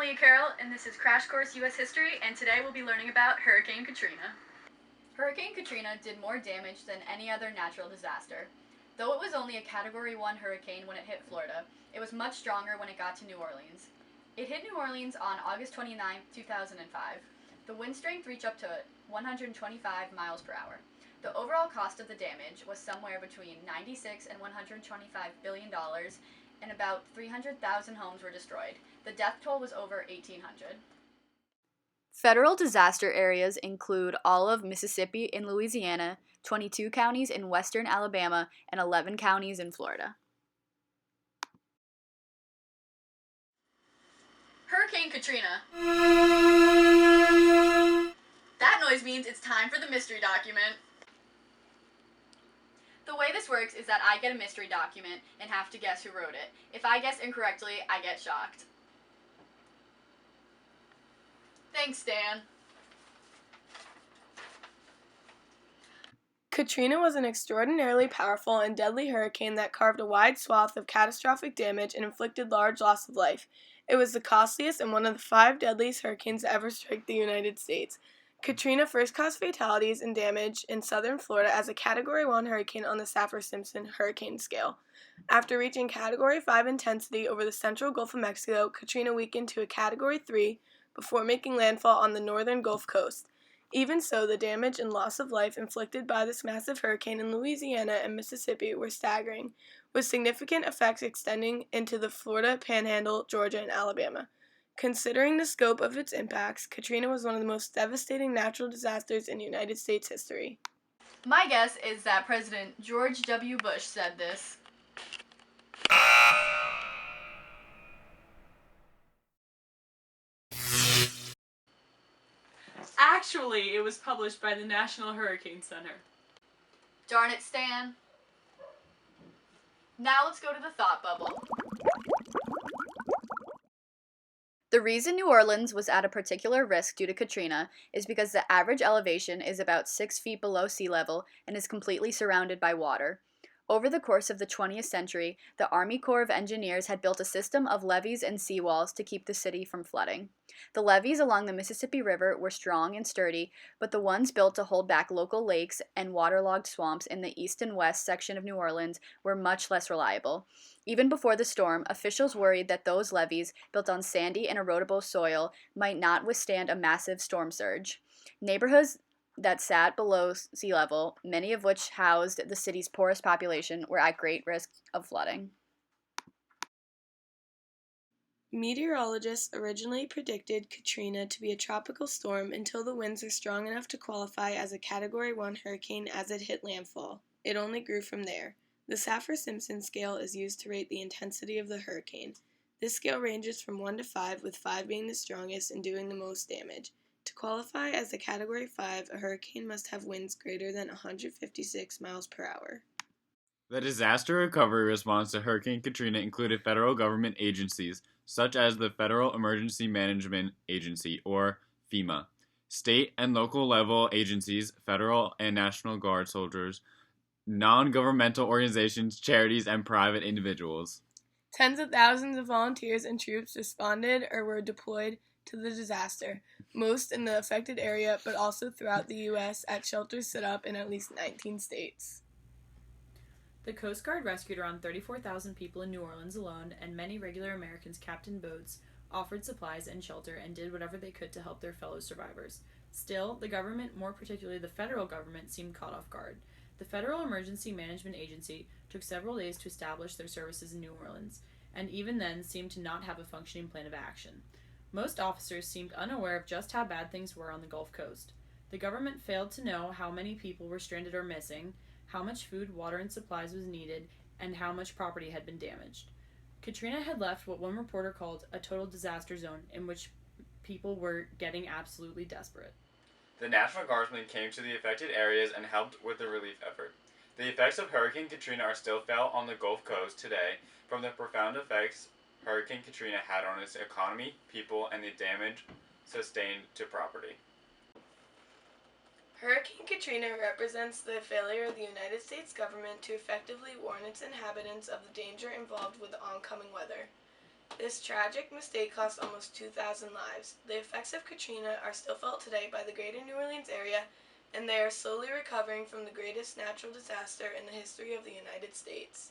Leah Carroll, and this is Crash Course U.S. History, and today we'll be learning about Hurricane Katrina. Hurricane Katrina did more damage than any other natural disaster. Though it was only a Category 1 hurricane when it hit Florida, it was much stronger when it got to New Orleans. It hit New Orleans on August 29, 2005. The wind strength reached up to 125 miles per hour. The overall cost of the damage was somewhere between $96 and $125 billion, and about 300,000 homes were destroyed. The death toll was over 1,800. Federal disaster areas include all of Mississippi and Louisiana, 22 counties in western Alabama, and 11 counties in Florida. Hurricane Katrina. That noise means it's time for the mystery document. The way this works is that I get a mystery document and have to guess who wrote it. If I guess incorrectly, I get shocked. Thanks, Dan. Katrina was an extraordinarily powerful and deadly hurricane that carved a wide swath of catastrophic damage and inflicted large loss of life. It was the costliest and one of the 5 deadliest hurricanes to ever strike the United States. Katrina first caused fatalities and damage in southern Florida as a Category 1 hurricane on the Saffir-Simpson hurricane scale. After reaching Category 5 intensity over the central Gulf of Mexico, Katrina weakened to a Category 3 before making landfall on the northern Gulf Coast. Even so, the damage and loss of life inflicted by this massive hurricane in Louisiana and Mississippi were staggering, with significant effects extending into the Florida Panhandle, Georgia, and Alabama. Considering the scope of its impacts, Katrina was one of the most devastating natural disasters in United States history. My guess is that President George W. Bush said this. Actually, it was published by the National Hurricane Center. Darn it, Stan. Now let's go to the thought bubble. The reason New Orleans was at a particular risk due to Katrina is because the average elevation is about 6 feet below sea level and is completely surrounded by water. Over the course of the 20th century, the Army Corps of Engineers had built a system of levees and seawalls to keep the city from flooding. The levees along the Mississippi River were strong and sturdy, but the ones built to hold back local lakes and waterlogged swamps in the east and west section of New Orleans were much less reliable. Even before the storm, officials worried that those levees, built on sandy and erodible soil, might not withstand a massive storm surge. Neighborhoods that sat below sea level, many of which housed the city's poorest population, were at great risk of flooding. Meteorologists originally predicted Katrina to be a tropical storm until the winds were strong enough to qualify as a Category 1 hurricane as it hit landfall. It only grew from there. The Saffir-Simpson scale is used to rate the intensity of the hurricane. This scale ranges from 1 to 5, with 5 being the strongest and doing the most damage. To qualify as a Category 5, a hurricane must have winds greater than 156 miles per hour. The disaster recovery response to Hurricane Katrina included federal government agencies, such as the Federal Emergency Management Agency, or FEMA, state and local level agencies, federal and National Guard soldiers, non-governmental organizations, charities, and private individuals. Tens of thousands of volunteers and troops responded or were deployed to the disaster, most in the affected area, but also throughout the U.S. at shelters set up in at least 19 states. The Coast Guard rescued around 34,000 people in New Orleans alone, and many regular Americans captained boats, offered supplies and shelter, and did whatever they could to help their fellow survivors. Still, the government, more particularly the federal government, seemed caught off guard. The Federal Emergency Management Agency took several days to establish their services in New Orleans, and even then seemed to not have a functioning plan of action. Most officers seemed unaware of just how bad things were on the Gulf Coast. The government failed to know how many people were stranded or missing, how much food, water, and supplies was needed, and how much property had been damaged. Katrina had left what one reporter called a total disaster zone in which people were getting absolutely desperate. The National Guardsmen came to the affected areas and helped with the relief effort. The effects of Hurricane Katrina are still felt on the Gulf Coast today from the profound effects Hurricane Katrina had on its economy, people, and the damage sustained to property. Hurricane Katrina represents the failure of the United States government to effectively warn its inhabitants of the danger involved with the oncoming weather. This tragic mistake cost almost 2,000 lives. The effects of Katrina are still felt today by the greater New Orleans area, and they are slowly recovering from the greatest natural disaster in the history of the United States.